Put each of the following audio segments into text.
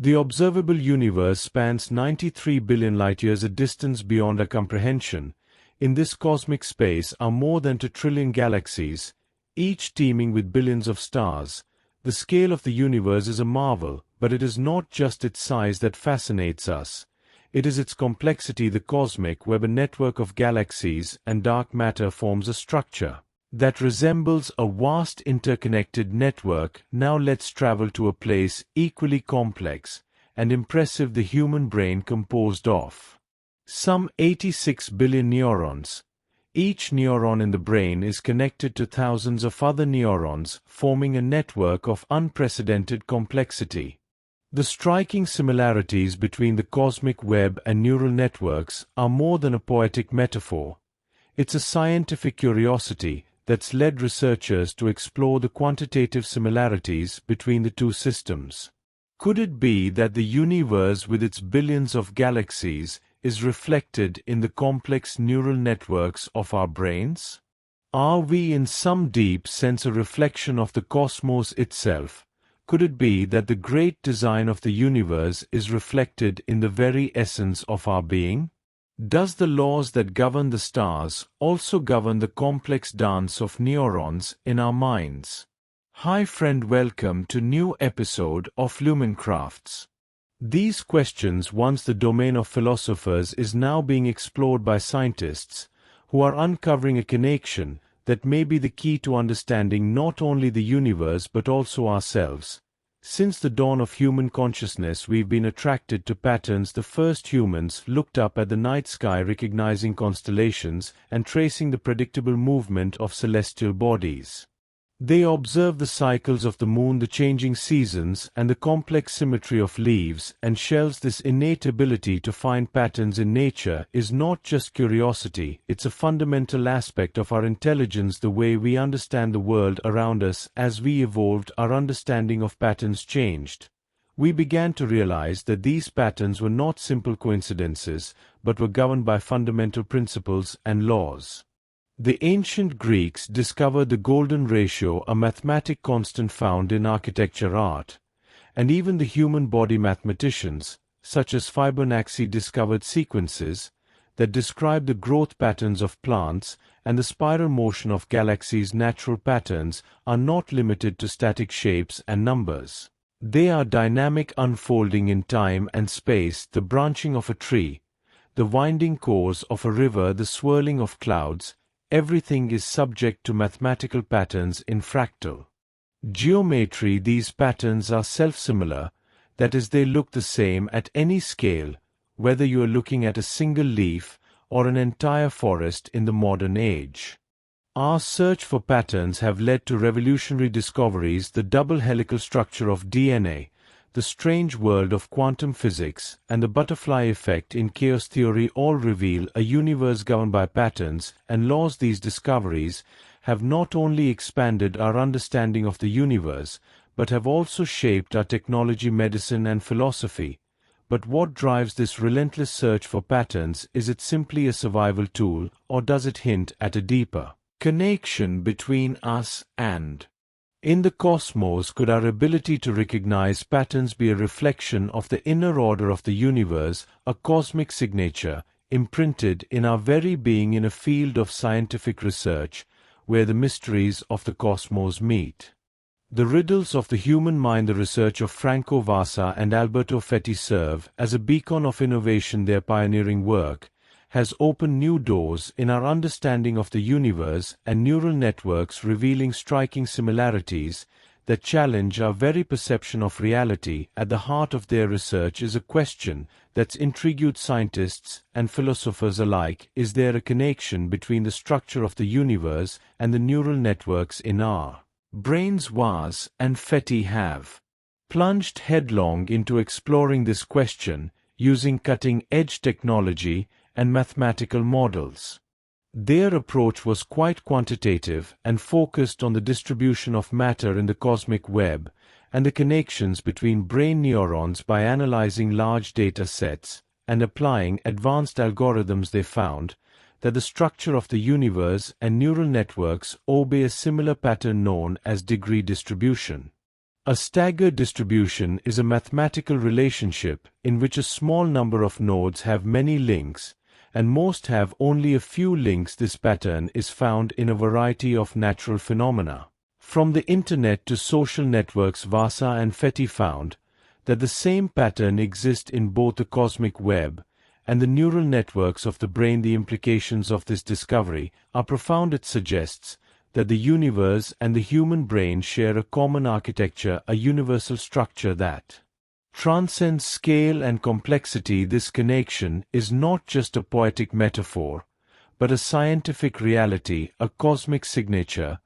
The observable universe spans 93 billion light-years, a distance beyond our comprehension. In this cosmic space are more than 2 trillion galaxies, each teeming with billions of stars. The scale of the universe is a marvel, but it is not just its size that fascinates us. It is its complexity. The cosmic web, a network of galaxies and dark matter, forms a structure that resembles a vast interconnected network. Now let's travel to a place equally complex and impressive: the human brain, composed of some 86 billion neurons. Each neuron in the brain is connected to thousands of other neurons, forming a network of unprecedented complexity. The striking similarities between the cosmic web and neural networks are more than a poetic metaphor. It's a scientific curiosity that's led researchers to explore the quantitative similarities between the two systems. Could it be that the universe, with its billions of galaxies, is reflected in the complex neural networks of our brains? Are we in some deep sense a reflection of the cosmos itself? Could it be that the great design of the universe is reflected in the very essence of our being? Does the laws that govern the stars also govern the complex dance of neurons in our minds? Hi friend, welcome to new episode of Lumencrafts. These questions, once the domain of philosophers, is now being explored by scientists who are uncovering a connection that may be the key to understanding not only the universe but also ourselves. Since the dawn of human consciousness, we've been attracted to patterns. The first humans looked up at the night sky, recognizing constellations and tracing the predictable movement of celestial bodies. They observed the cycles of the moon, the changing seasons, and the complex symmetry of leaves and shells. This innate ability to find patterns in nature is not just curiosity, it's a fundamental aspect of our intelligence. The way we understand the world around us: as we evolved, our understanding of patterns changed. We began to realize that these patterns were not simple coincidences, but were governed by fundamental principles and laws. The ancient Greeks discovered the golden ratio, a mathematic constant found in architecture, art, and even the human body. Mathematicians, such as Fibonacci, discovered sequences that describe the growth patterns of plants and the spiral motion of galaxies. Natural patterns are not limited to static shapes and numbers. They are dynamic, unfolding in time and space: the branching of a tree, the winding course of a river, the swirling of clouds. Everything is subject to mathematical patterns in fractal geometry. These patterns are self-similar, that is, they look the same at any scale, whether you are looking at a single leaf or an entire forest in the modern age. Our search for patterns have led to revolutionary discoveries: the double helical structure of DNA, the strange world of quantum physics, and the butterfly effect in chaos theory all reveal a universe governed by patterns and laws. These discoveries have not only expanded our understanding of the universe, but have also shaped our technology, medicine, and philosophy. But what drives this relentless search for patterns? Is it simply a survival tool, or does it hint at a deeper connection between us and in the cosmos? Could our ability to recognize patterns be a reflection of the inner order of the universe, a cosmic signature imprinted in our very being? In a field of scientific research where the mysteries of the cosmos meet the riddles of the human mind, the research of Franco Vasa and Alberto Fetti serve as a beacon of innovation. Their pioneering work has opened new doors in our understanding of the universe and neural networks, revealing striking similarities that challenge our very perception of reality. At the heart of their research is a question that's intrigued scientists and philosophers alike: is there a connection between the structure of the universe and the neural networks in our brains? Vaz and Fetti have plunged headlong into exploring this question using cutting-edge technology and mathematical models. Their approach was quite quantitative and focused on the distribution of matter in the cosmic web and the connections between brain neurons. By analyzing large data sets and applying advanced algorithms, they found that the structure of the universe and neural networks obey a similar pattern known as degree distribution. A staggered distribution is a mathematical relationship in which a small number of nodes have many links, and most have only a few links. This pattern is found in a variety of natural phenomena. From the internet to social networks, Vasa and Fetty found that the same pattern exists in both the cosmic web and the neural networks of the brain. The implications of this discovery are profound. It suggests that the universe and the human brain share a common architecture, a universal structure that transcends scale and complexity. This connection is not just a poetic metaphor, but a scientific reality, a cosmic signature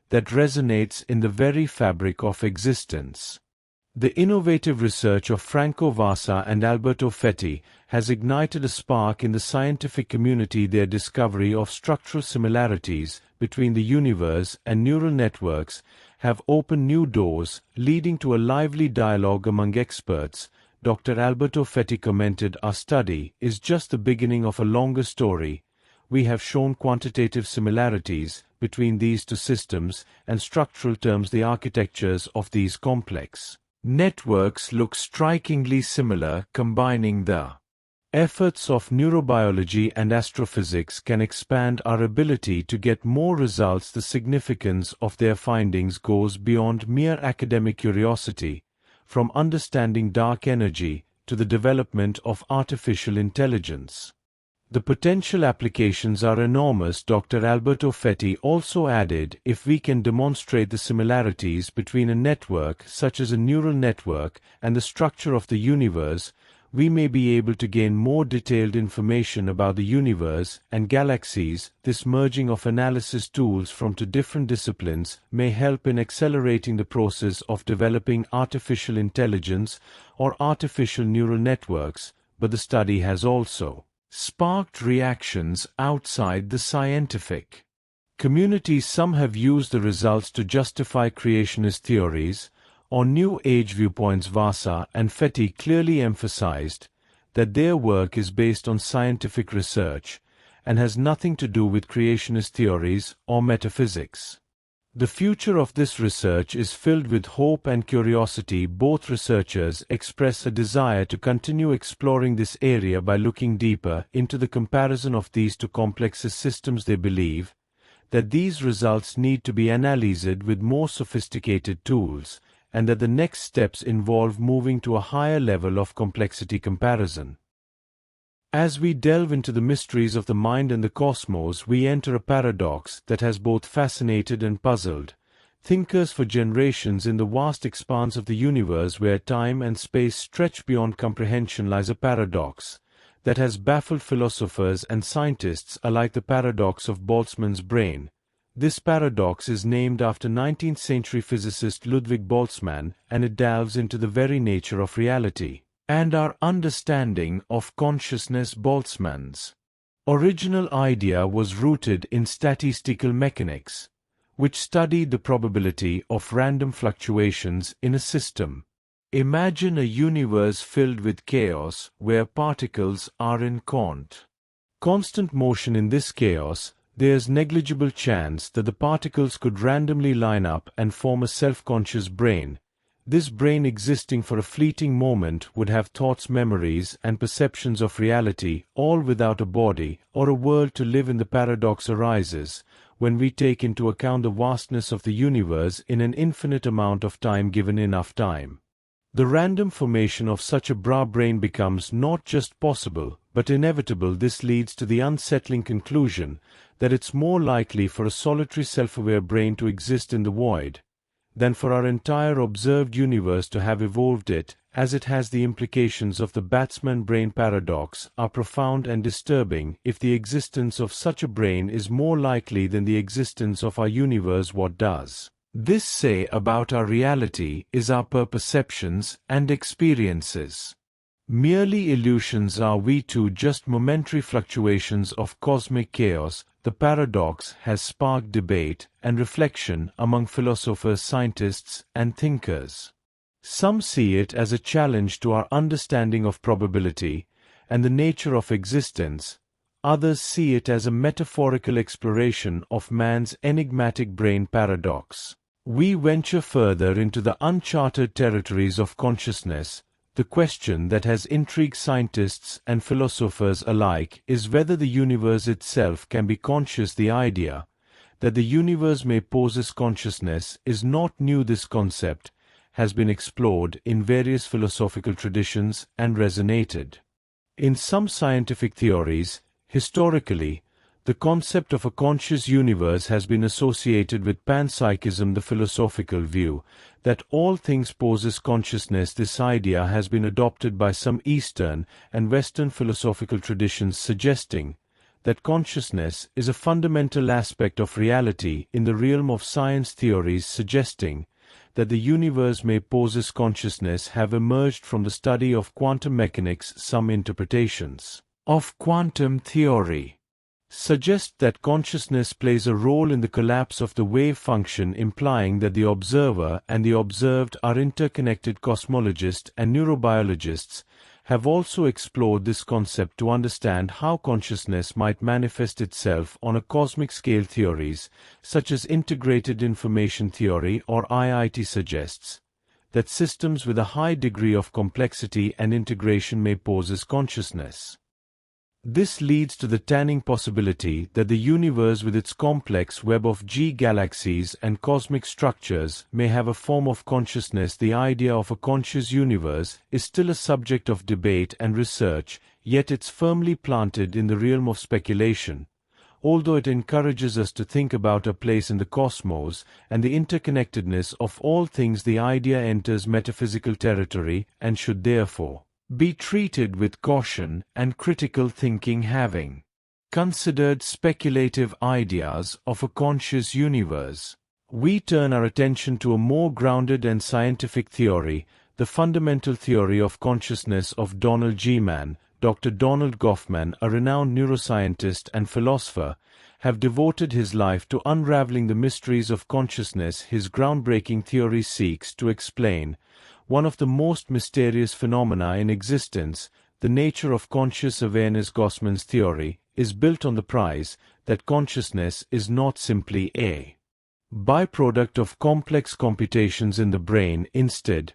that resonates in the very fabric of existence. The innovative research of Franco Vasa and Alberto Fetty has ignited a spark in the scientific community. Their discovery of structural similarities between the universe and neural networks have opened new doors, leading to a lively dialogue among experts. Dr. Alberto Fetty commented, "Our study is just the beginning of a longer story. We have shown quantitative similarities between these two systems and structural terms. The architectures of these complex networks look strikingly similar. Combining the efforts of neurobiology and astrophysics can expand our ability to get more results." The significance of their findings goes beyond mere academic curiosity, from understanding dark energy to the development of artificial intelligence. The potential applications are enormous. Dr. Alberto Fetty also added, "If we can demonstrate the similarities between a network such as a neural network and the structure of the universe, we may be able to gain more detailed information about the universe and galaxies." This merging of analysis tools from two different disciplines may help in accelerating the process of developing artificial intelligence or artificial neural networks, but the study has also sparked reactions outside the scientific community. Some have used the results to justify creationist theories or New Age viewpoints. Vasa and Fetty clearly emphasized that their work is based on scientific research and has nothing to do with creationist theories or metaphysics. The future of this research is filled with hope and curiosity. Both researchers express a desire to continue exploring this area by looking deeper into the comparison of these two complex systems. They believe that these results need to be analyzed with more sophisticated tools, and that the next steps involve moving to a higher level of complexity comparison. As we delve into the mysteries of the mind and the cosmos, we enter a paradox that has both fascinated and puzzled thinkers for generations. In the vast expanse of the universe where time and space stretch beyond comprehension lies a paradox that has baffled philosophers and scientists alike, the paradox of Boltzmann's brain. This paradox is named after 19th-century physicist Ludwig Boltzmann, and it delves into the very nature of reality and our understanding of consciousness. Boltzmann's original idea was rooted in statistical mechanics, which studied the probability of random fluctuations in a system. Imagine a universe filled with chaos where particles are in constant motion. In this chaos, there's negligible chance that the particles could randomly line up and form a self-conscious brain. This brain, existing for a fleeting moment, would have thoughts, memories, and perceptions of reality, all without a body or a world to live in. The paradox arises when we take into account the vastness of the universe in an infinite amount of time. Given enough time, the random formation of such a brain becomes not just possible, but inevitable. This leads to the unsettling conclusion that it's more likely for a solitary self-aware brain to exist in the void than for our entire observed universe to have evolved it, as it has. The implications of the Boltzmann brain paradox are profound and disturbing. If the existence of such a brain is more likely than the existence of our universe, what does this say about our reality? Is our perceptions and experiences merely illusions? Are we too just momentary fluctuations of cosmic chaos? The paradox has sparked debate and reflection among philosophers, scientists, and thinkers. Some see it as a challenge to our understanding of probability and the nature of existence. Others see it as a metaphorical exploration of man's enigmatic brain paradox. We venture further into the uncharted territories of consciousness. The question that has intrigued scientists and philosophers alike is whether the universe itself can be conscious. The idea that the universe may possess consciousness is not new. This concept has been explored in various philosophical traditions and resonated. In some scientific theories, historically, the concept of a conscious universe has been associated with panpsychism, the philosophical view that all things possess consciousness. This idea has been adopted by some Eastern and Western philosophical traditions, suggesting that consciousness is a fundamental aspect of reality. In the realm of science, theories suggesting that the universe may possess consciousness have emerged from the study of quantum mechanics. Some interpretations of quantum theory suggest that consciousness plays a role in the collapse of the wave function, implying that the observer and the observed are interconnected. Cosmologists and neurobiologists have also explored this concept to understand how consciousness might manifest itself on a cosmic scale. Theories such as integrated information theory or IIT suggests that systems with a high degree of complexity and integration may possess consciousness. This leads to the tanning possibility that the universe, with its complex web of galaxies and cosmic structures, may have a form of consciousness. The idea of a conscious universe is still a subject of debate and research, yet it's firmly planted in the realm of speculation. Although it encourages us to think about our place in the cosmos and the interconnectedness of all things, the idea enters metaphysical territory and should therefore be treated with caution and critical thinking. Having considered speculative ideas of a conscious universe, we turn our attention to a more grounded and scientific theory, the fundamental theory of consciousness of Donald G. Mann. Dr. Donald Goffman, a renowned neuroscientist and philosopher, have devoted his life to unraveling the mysteries of consciousness. His groundbreaking theory seeks to explain one of the most mysterious phenomena in existence, the nature of conscious awareness. Goffman's theory is built on the premise that consciousness is not simply a byproduct of complex computations in the brain. Instead,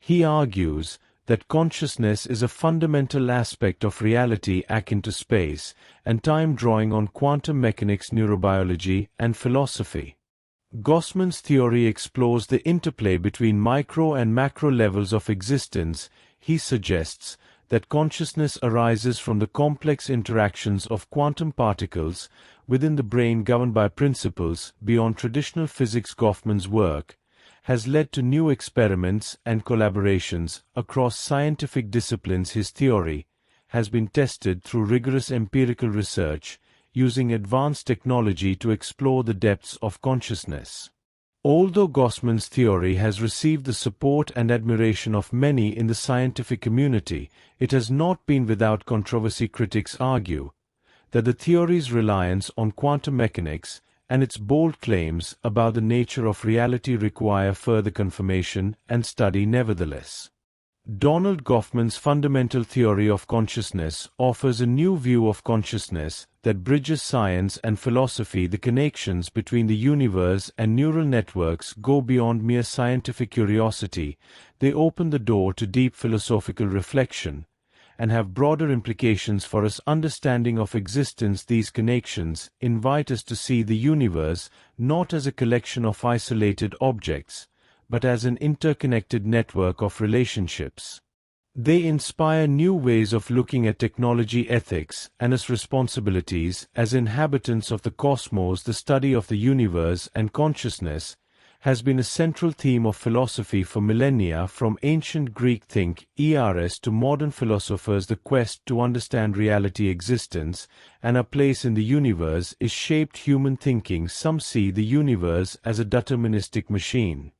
he argues that consciousness is a fundamental aspect of reality akin to space and time, drawing on quantum mechanics, neurobiology, and philosophy. Goffman's theory explores the interplay between micro and macro levels of existence. He suggests that consciousness arises from the complex interactions of quantum particles within the brain, governed by principles beyond traditional physics. Goffman's work has led to new experiments and collaborations across scientific disciplines. His theory has been tested through rigorous empirical research, using advanced technology to explore the depths of consciousness. Although Goffman's theory has received the support and admiration of many in the scientific community, it has not been without controversy. Critics argue that the theory's reliance on quantum mechanics and its bold claims about the nature of reality require further confirmation and study. Nevertheless, Donald Goffman's fundamental theory of consciousness offers a new view of consciousness that bridges science and philosophy. The connections between the universe and neural networks go beyond mere scientific curiosity. They open the door to deep philosophical reflection and have broader implications for us understanding of existence. These connections invite us to see the universe not as a collection of isolated objects, but as an interconnected network of relationships. They inspire new ways of looking at technology, ethics, and its responsibilities as inhabitants of the cosmos. The study of the universe and consciousness has been a central theme of philosophy for millennia. From ancient Greek think, Eris, to modern philosophers, the quest to understand reality, existence, and our place in the universe is shaped human thinking. Some see the universe as a deterministic machine,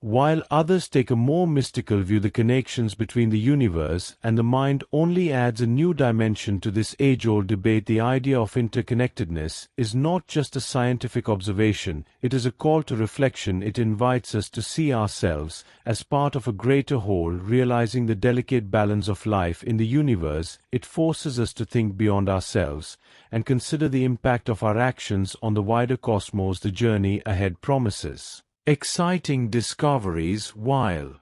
while others take a more mystical view. The connections between the universe and the mind only adds a new dimension to this age-old debate. The idea of interconnectedness is not just a scientific observation, it is a call to reflection. It invites us to see ourselves as part of a greater whole, realizing the delicate balance of life in the universe. It forces us to think beyond ourselves and consider the impact of our actions on the wider cosmos. The journey ahead promises Exciting discoveries. While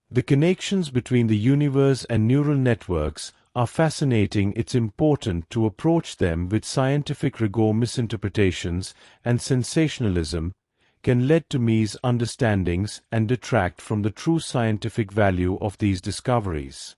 the connections between the universe and neural networks are fascinating, it's important to approach them with scientific rigor. Misinterpretations and sensationalism can lead to misunderstandings and detract from the true scientific value of these discoveries.